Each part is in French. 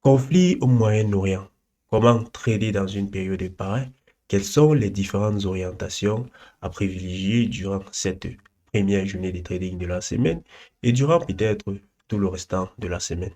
Conflit au Moyen-Orient. Comment trader dans une période pareille? Quelles sont les différentes orientations à privilégier durant cette première journée de trading de la semaine et durant peut-être tout le restant de la semaine?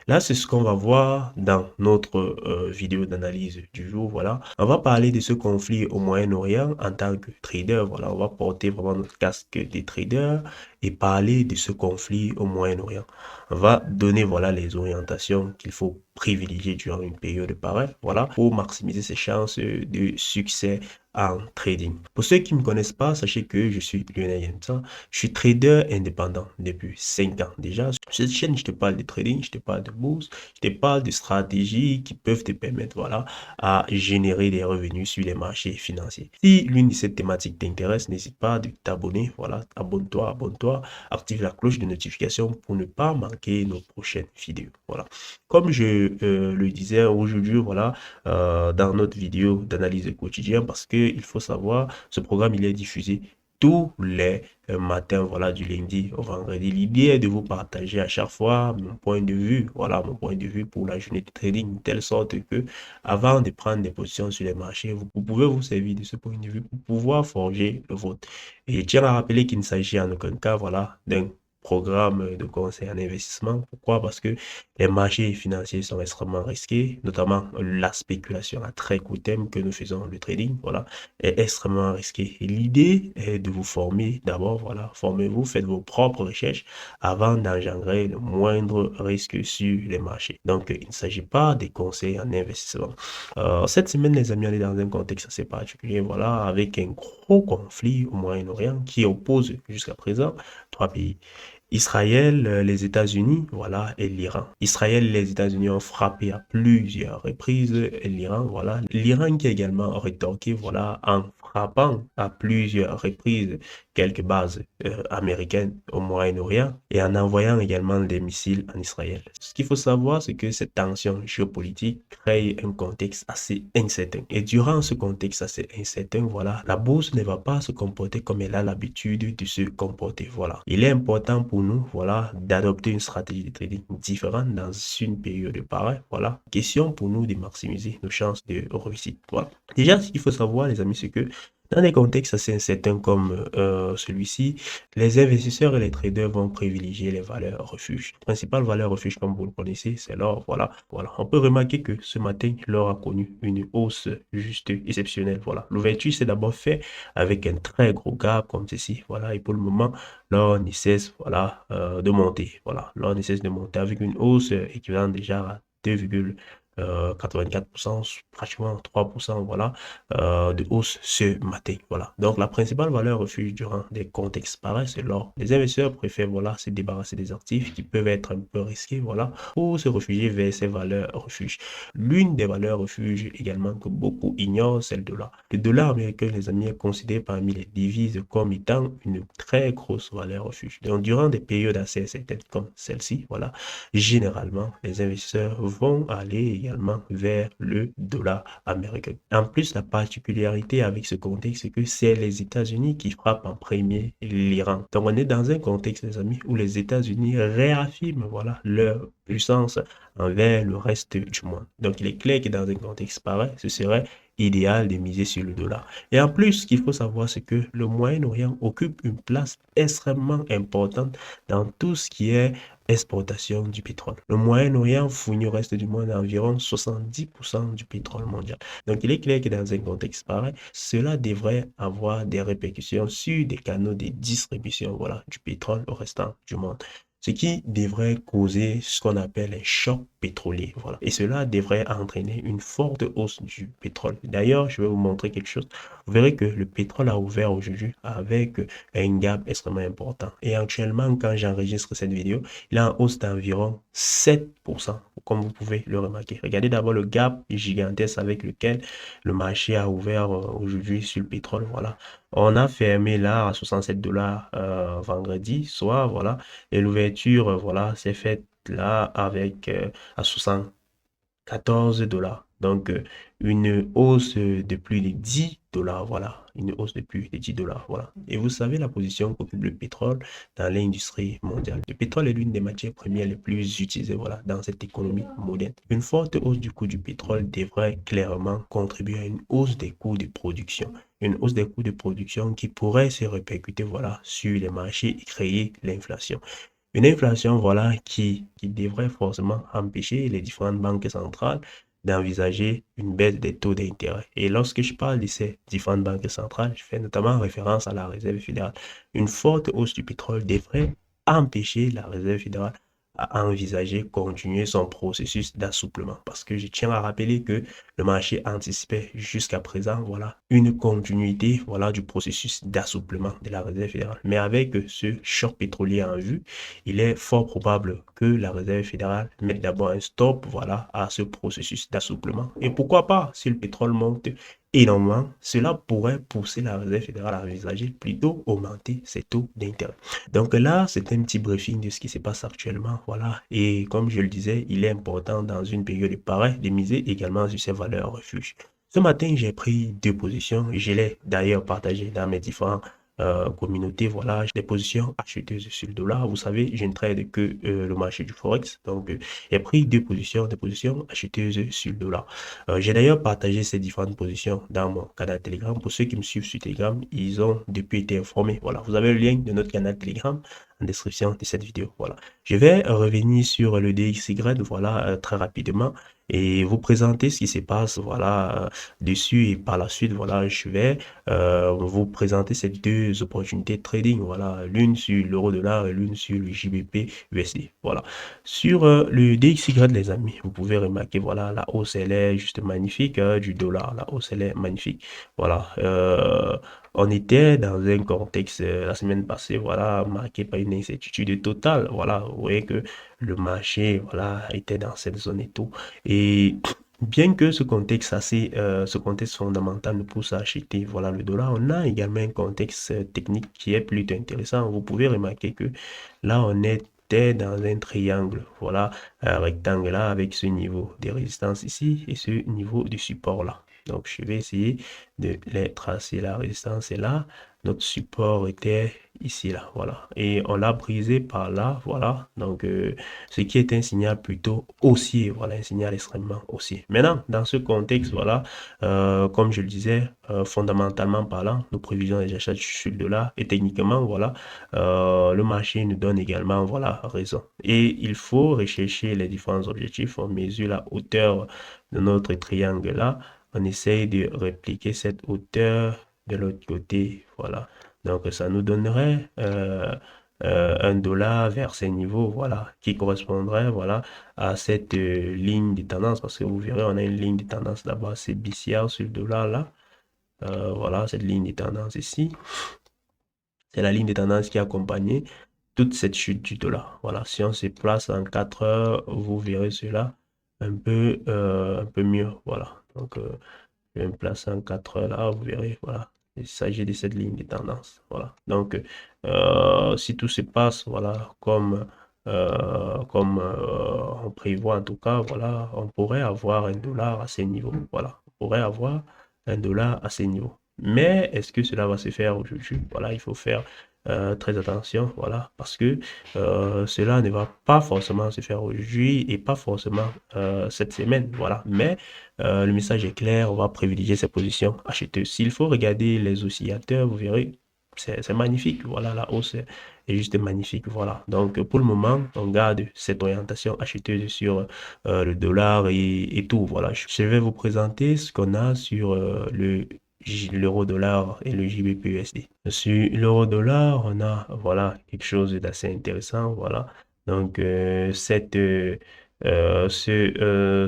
Là, c'est ce qu'on va voir dans notre vidéo d'analyse du jour. Voilà, on va parler de ce conflit au Moyen-Orient en tant que trader. Voilà, on va porter vraiment notre casque des traders et parler de ce conflit au Moyen-Orient. On va donner voilà les orientations qu'il faut privilégier durant une période pareille, voilà, pour maximiser ses chances de succès en trading. Pour ceux qui ne me connaissent pas, sachez que je suis Lionel Yemsa. Je suis trader indépendant depuis 5 ans déjà. Sur cette chaîne, je te parle de trading, je te parle de bourse, je te parle de stratégies qui peuvent te permettre, voilà, à générer des revenus sur les marchés financiers. Si l'une de ces thématiques t'intéresse, n'hésite pas à t'abonner, voilà, abonne-toi, active la cloche de notification pour ne pas manquer nos prochaines vidéos, voilà. Comme je le disais aujourd'hui, voilà, dans notre vidéo d'analyse quotidien, parce que il faut savoir, ce programme, il est diffusé tous les matins, voilà, du lundi au vendredi. L'idée est de vous partager à chaque fois mon point de vue, voilà, mon point de vue pour la journée de trading, de telle sorte que, avant de prendre des positions sur les marchés, vous pouvez vous servir de ce point de vue pour pouvoir forger le vôtre. Et je tiens à rappeler qu'il ne s'agit en aucun cas, voilà, d'un programme de conseil en investissement. Pourquoi? Parce que les marchés financiers sont extrêmement risqués, notamment la spéculation à très court terme que nous faisons, le trading, voilà, est extrêmement risqué. Et l'idée est de vous former d'abord, voilà, formez-vous, faites vos propres recherches avant d'engendrer le moindre risque sur les marchés. Donc, il ne s'agit pas des conseils en investissement. Cette semaine, les amis, on est dans un contexte assez particulier, voilà, avec un gros conflit au Moyen-Orient qui oppose jusqu'à présent trois pays. Israël, les États-Unis, voilà, et l'Iran. Israël et les États-Unis ont frappé à plusieurs reprises l'Iran, voilà. L'Iran qui a également rétorqué, voilà, en frappant à plusieurs reprises quelques bases américaines au Moyen-Orient et en envoyant également des missiles en Israël. Ce qu'il faut savoir, c'est que cette tension géopolitique crée un contexte assez incertain. Et durant ce contexte assez incertain, voilà, la bourse ne va pas se comporter comme elle a l'habitude de se comporter, voilà. Il est important pour nous, voilà, d'adopter une stratégie de trading différente dans une période pareille, voilà. Question pour nous de maximiser nos chances de réussite, voilà. Déjà, ce qu'il faut savoir, les amis, c'est que dans des contextes assez incertains comme celui-ci, les investisseurs et les traders vont privilégier les valeurs refuges. La principale valeur refuge, comme vous le connaissez, c'est l'or. Voilà, voilà. On peut remarquer que ce matin, l'or a connu une hausse juste exceptionnelle. Voilà. L'ouverture s'est d'abord fait avec un très gros gap comme ceci. Voilà. Et pour le moment, l'or ne cesse, voilà, de monter. Voilà. L'or ne cesse de monter avec une hausse équivalente déjà à 2,84%, pratiquement 3%, voilà, de hausse ce matin. Voilà. Donc, la principale valeur refuge durant des contextes pareils, c'est l'or. Les investisseurs préfèrent, voilà, se débarrasser des actifs qui peuvent être un peu risqués, voilà, pour se réfugier vers ces valeurs refuges. L'une des valeurs refuges également que beaucoup ignorent, c'est le dollar. Le dollar américain, les amis, est considéré parmi les devises comme étant une très grosse valeur refuge. Donc, durant des périodes assez incertaines comme celle-ci, voilà, généralement, les investisseurs vont aller également vers le dollar américain. En plus, la particularité avec ce contexte, c'est que c'est les États-Unis qui frappent en premier l'Iran. Donc, on est dans un contexte, les amis, où les États-Unis réaffirment, voilà, leur puissance envers le reste du monde. Donc, il est clair que dans un contexte pareil, ce serait idéal de miser sur le dollar. Et en plus, ce qu'il faut savoir, c'est que le Moyen-Orient occupe une place extrêmement importante dans tout ce qui est exportation du pétrole. Le Moyen-Orient fournit au reste du monde environ 70% du pétrole mondial. Donc, il est clair que dans un contexte pareil, cela devrait avoir des répercussions sur des canaux de distribution, voilà, du pétrole au restant du monde. Ce qui devrait causer ce qu'on appelle un choc pétrolier, voilà. Et cela devrait entraîner une forte hausse du pétrole. D'ailleurs, je vais vous montrer quelque chose. Vous verrez que le pétrole a ouvert aujourd'hui avec un gap extrêmement important. Et actuellement, quand j'enregistre cette vidéo, il est en hausse d'environ 7%, comme vous pouvez le remarquer. Regardez d'abord le gap gigantesque avec lequel le marché a ouvert aujourd'hui sur le pétrole. Voilà. On a fermé là à 67 dollars vendredi soir, voilà. Et l'ouverture, voilà, s'est faite là avec à 60 14 $. Donc, une hausse de plus de 10 $, voilà. Une hausse de plus de 10 $, voilà. Et vous savez la position qu'occupe le pétrole dans l'industrie mondiale. Le pétrole est l'une des matières premières les plus utilisées, voilà, dans cette économie moderne. Une forte hausse du coût du pétrole devrait clairement contribuer à une hausse des coûts de production. Une hausse des coûts de production qui pourrait se répercuter, voilà, sur les marchés et créer l'inflation. Une inflation, voilà, qui devrait forcément empêcher les différentes banques centrales d'envisager une baisse des taux d'intérêt. Et lorsque je parle de ces différentes banques centrales, je fais notamment référence à la Réserve fédérale. Une forte hausse du pétrole devrait empêcher la Réserve fédérale à envisager continuer son processus d'assouplement. Parce que je tiens à rappeler que le marché anticipait jusqu'à présent, voilà, une continuité, voilà, du processus d'assouplement de la Réserve fédérale. Mais avec ce choc pétrolier en vue, il est fort probable que la Réserve fédérale mette d'abord un stop, voilà, à ce processus d'assouplement. Et pourquoi pas, si le pétrole monte énormément, cela pourrait pousser la Réserve fédérale à envisager plutôt augmenter ses taux d'intérêt. Donc là, c'est un petit briefing de ce qui se passe actuellement, voilà. Et comme je le disais, il est important dans une période pareille de miser également sur ces valeurs refuges. Ce matin, j'ai pris deux positions. Je l'ai d'ailleurs partagé dans mes différents communauté, voilà, des positions acheteuses sur le dollar. Vous savez, je ne trade que le marché du Forex. Donc, j'ai pris des positions acheteuses sur le dollar. J'ai d'ailleurs partagé ces différentes positions dans mon canal Telegram. Pour ceux qui me suivent sur Telegram, ils ont depuis été informés. Voilà, vous avez le lien de notre canal Telegram en description de cette vidéo. Voilà. Je vais revenir sur le DXY, voilà, très rapidement et vous présenter ce qui se passe, voilà, dessus et par la suite, voilà, je vais vous présenter ces deux opportunités de trading, voilà, l'une sur l'euro dollar et l'une sur le JBP USD, voilà. Sur le DXY, les amis, vous pouvez remarquer, voilà, la hausse, elle est juste magnifique, du dollar, la hausse, elle est magnifique, voilà. On était dans un contexte la semaine passée, voilà, marqué par une incertitude totale, voilà, vous voyez que le marché, voilà, était dans cette zone et tout, et bien que ce contexte fondamental nous pousse à acheter, voilà, le dollar, on a également un contexte technique qui est plutôt intéressant. Vous pouvez remarquer que là, on était dans un triangle, voilà, un rectangle là, avec ce niveau de résistance ici et ce niveau de support là. Donc, je vais essayer de les tracer. La résistance est là. Notre support était ici, là, voilà. Et on l'a brisé par là, voilà. Donc, ce qui est un signal plutôt haussier, voilà, un signal extrêmement haussier. Maintenant, dans ce contexte, voilà, comme je le disais, fondamentalement parlant, nous prévisions les achats sur le dollar et techniquement, voilà, le marché nous donne également, voilà, raison. Et il faut rechercher les différents objectifs. On mesure la hauteur de notre triangle là. On essaye de répliquer cette hauteur de l'autre côté, voilà. Donc, ça nous donnerait 1 $ vers ces niveaux, voilà, qui correspondrait, voilà, à cette ligne de tendance, parce que vous verrez, on a une ligne de tendance là-bas, c'est baissière sur le dollar, là. Voilà, cette ligne de tendance ici, c'est la ligne de tendance qui accompagnait toute cette chute du dollar. Voilà, si on se place en 4 heures, vous verrez cela un peu mieux, voilà. Donc, je vais me placer en 4 heures là, vous verrez, voilà. Il s'agit de cette ligne de tendance, voilà. Donc, si tout se passe, voilà, comme on prévoit en tout cas, voilà, on pourrait avoir 1 $ à ces niveaux, voilà. On pourrait avoir 1 $ à ces niveaux. Mais est-ce que cela va se faire aujourd'hui? Voilà, il faut faire très attention, voilà, parce que cela ne va pas forcément se faire aujourd'hui et pas forcément cette semaine, voilà. Mais le message est clair, on va privilégier ces positions acheteuses. S'il faut regarder les oscillateurs, vous verrez, c'est magnifique. Voilà, la hausse est juste magnifique. Voilà. Donc, pour le moment, on garde cette orientation acheteuse sur le dollar et tout. Voilà. Je vais vous présenter ce qu'on a sur l'euro dollar et le JBP USD. Sur l'euro dollar, on a, voilà, quelque chose d'assez intéressant. Voilà. Donc, ce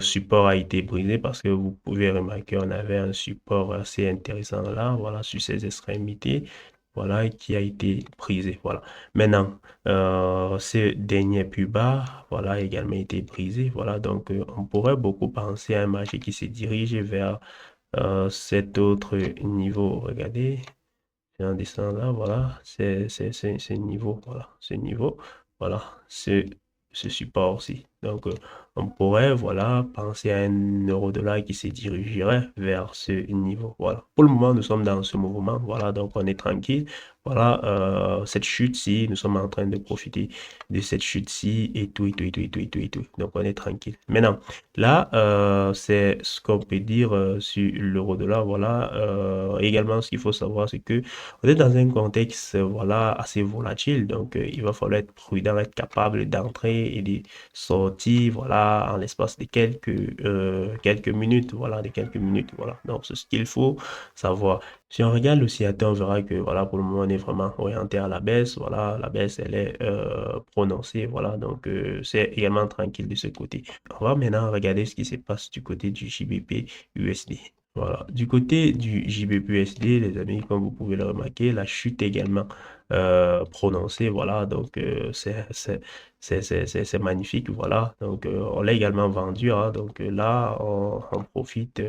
support a été brisé parce que vous pouvez remarquer on avait un support assez intéressant là, voilà, sur ces extrémités, voilà, qui a été brisé, voilà. Maintenant, ce dernier plus bas, voilà, a également été brisé, voilà, donc on pourrait beaucoup penser à un marché qui se dirige vers cet autre niveau, regardez, c'est en descendant là, voilà, c'est niveau, voilà, ce niveau, voilà, ce support aussi. Donc, on pourrait, voilà, penser à un euro-dollar qui se dirigerait vers ce niveau. Voilà. Pour le moment, nous sommes dans ce mouvement. Voilà, donc on est tranquille. Voilà, cette chute-ci, nous sommes en train de profiter de cette chute-ci et tout, et tout, et tout, et tout, et tout, et tout. Donc on est tranquille. Maintenant, là, c'est ce qu'on peut dire sur l'euro-dollar. Voilà, également, ce qu'il faut savoir, c'est que on est dans un contexte, voilà, assez volatile. Donc, il va falloir être prudent, être capable d'entrer et de sortir, voilà, en l'espace de quelques minutes. Voilà, de quelques minutes. Voilà. Donc, c'est ce qu'il faut savoir. Si on regarde l'oscillateur, on verra que voilà, pour le moment, on est vraiment orienté à la baisse. Voilà, la baisse, elle est prononcée. Voilà, donc c'est également tranquille de ce côté. On va maintenant regarder ce qui se passe du côté du JBP USD. Voilà, du côté du JBP USD, les amis, comme vous pouvez le remarquer, la chute est également prononcée. Voilà, donc c'est magnifique. Voilà, donc on l'a également vendu. Hein, donc là, on profite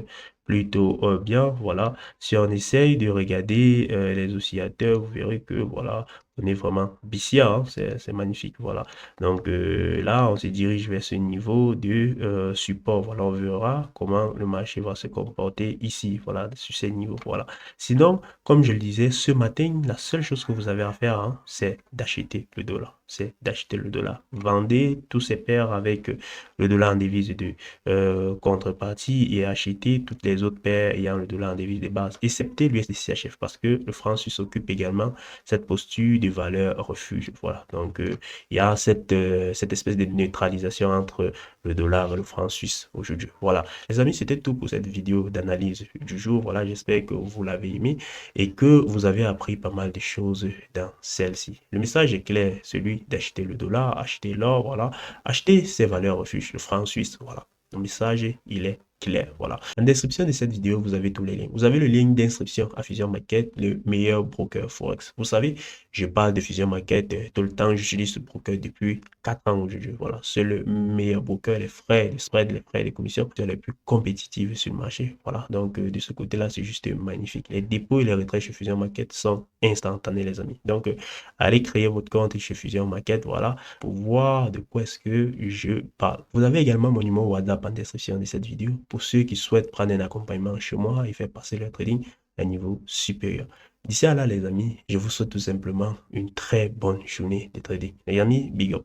plutôt bien. Voilà. Si on essaye de regarder les oscillateurs, vous verrez que voilà, on est vraiment baissière, hein, c'est magnifique. Voilà. Donc là, on se dirige vers ce niveau de support. Voilà, on verra comment le marché va se comporter ici. Voilà, sur ces niveaux. Voilà. Sinon, comme je le disais, ce matin, la seule chose que vous avez à faire, hein, c'est d'acheter le dollar. C'est d'acheter le dollar. Vendez tous ces paires avec le dollar en devise de contrepartie et acheter toutes les autres paires ayant le dollar en devise de base, excepté l'USDCHF, parce que le franc suisse occupe également cette posture de valeur refuge. Voilà. Donc, il y a cette espèce de neutralisation entre le dollar et le franc suisse aujourd'hui. Voilà. Les amis, c'était tout pour cette vidéo d'analyse du jour. Voilà, j'espère que vous l'avez aimé et que vous avez appris pas mal de choses dans celle-ci. Le message est clair, celui d'acheter le dollar, acheter l'or, voilà, acheter ces valeurs refuges, le franc suisse, voilà. Le message, il est clair, voilà. En description de cette vidéo, vous avez tous les liens. Vous avez le lien d'inscription à Fusion Market, le meilleur broker Forex. Vous savez, je parle de Fusion Market tout le temps. J'utilise ce broker depuis 4 ans aujourd'hui. Voilà, c'est le meilleur broker. Les frais, les spreads, les frais, les commissions sont les plus compétitifs sur le marché. Voilà, donc de ce côté-là, c'est juste magnifique. Les dépôts et les retraits chez Fusion Market sont instantanés, les amis. Donc, allez créer votre compte chez Fusion Market, voilà, pour voir de quoi est-ce que je parle. Vous avez également mon numéro WhatsApp en description de cette vidéo pour ceux qui souhaitent prendre un accompagnement chez moi et faire passer leur trading à un niveau supérieur. D'ici à là, les amis, je vous souhaite tout simplement une très bonne journée de trading. Les amis, big up.